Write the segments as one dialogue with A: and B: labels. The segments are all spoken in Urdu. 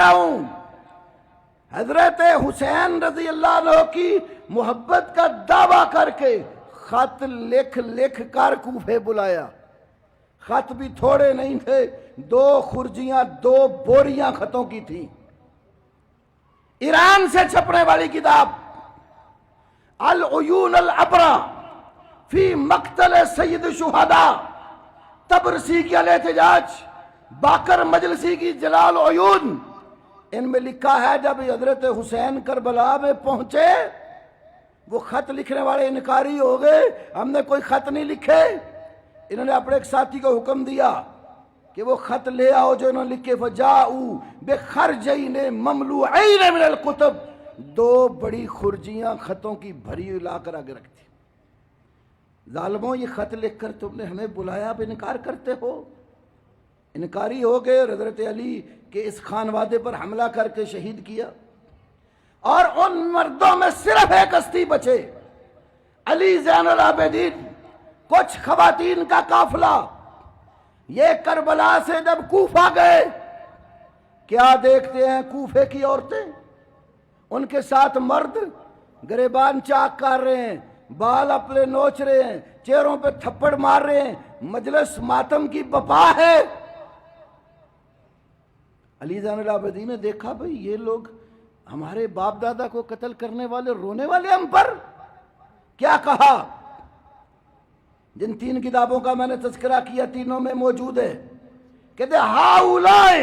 A: رہا ہوں، حضرت حسین رضی اللہ عنہ کی محبت کا دعویٰ کر کے خط لکھ لکھ کر کوفے بلایا۔ خط بھی تھوڑے نہیں تھے، 2 خرجیاں 2 بوریاں خطوں کی تھیں۔ ایران سے چھپنے والی کتاب العیون العبرہ فی مقتل سید الشہداء، طبرسی کی الاحتجاج، باقر مجلسی کی جلال عیون، ان میں لکھا ہے جب حضرت حسین کربلا میں پہنچے وہ خط لکھنے والے انکاری ہو گئے، ہم نے کوئی خط نہیں لکھے۔ انہوں نے اپنے ایک ساتھی کو حکم دیا کہ وہ خط لے آؤ جو انہوں نے لکھے، فجاؤ بخرجین مملوعین من الکتب، 2 بڑی خرجیاں خطوں کی بھری ہوئی لا کر آگے رکھتی۔ ظالموں، یہ خط لکھ کر تم نے ہمیں بلایا، اب انکار کرتے ہو؟ انکاری ہو گئے اور حضرت علی کے اس خانوادے پر حملہ کر کے شہید کیا۔ اور ان مردوں میں صرف ایک ہستی بچے، علی زین العابدین، کچھ خواتین کا قافلہ۔ یہ کربلا سے جب کوفہ گئے، کیا دیکھتے ہیں کوفے کی عورتیں، ان کے ساتھ مرد گریبان چاک کر رہے ہیں، بال اپنے نوچ رہے ہیں، چہروں پہ تھپڑ مار رہے ہیں، مجلس ماتم کی بپا ہے۔ علی زین العابدین نے دیکھا بھئی یہ لوگ ہمارے باپ دادا کو قتل کرنے والے، رونے والے ہم پر۔ کیا کہا؟ جن 3 کتابوں کا میں نے تذکرہ کیا تینوں میں موجود ہے، کہتے ہاؤلائے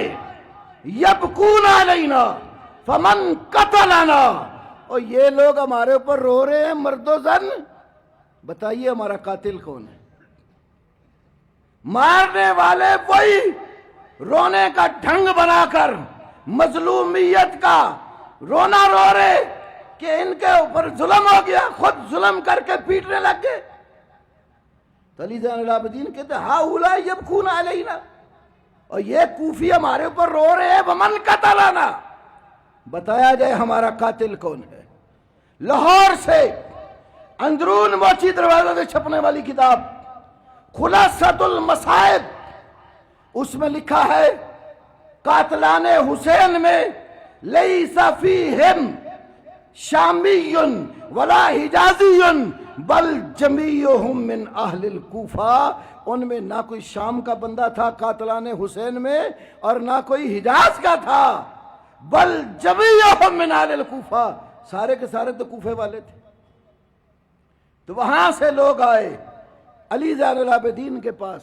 A: یبکون علینا فمن قتلنا، اور یہ لوگ ہمارے اوپر رو رہے ہیں مرد و زن، بتائیے ہمارا قاتل کون ہے؟ مارنے والے وہی رونے کا ڈھنگ بنا کر مظلومیت کا رونا رو رہے کہ ان کے اوپر ظلم ہو گیا، خود ظلم کر کے پیٹنے لگ گئے۔ تو علی زین العابدین کہتے ہاؤلائے یبکون علینا، اور یہ کوفی ہمارے اوپر رو رہے ہیں، ومن قتلنا، بتایا جائے ہمارا قاتل کون ہے۔ لاہور سے اندرون موچی دروازہ سے چھپنے والی کتاب خلاصۃ المصائب، اس میں لکھا ہے قاتلان حسین میں لیس فیہم شامی ولا حجازی بل جمیعہم من اہل الکوفہ، ان میں نہ کوئی شام کا بندہ تھا قاتلان حسین میں اور نہ کوئی حجاز کا تھا، بل جمیعہم من اہل الکوفہ، سارے کے سارے تو کوفے والے تھے۔ تو وہاں سے لوگ آئے علی زین العابدین کے پاس،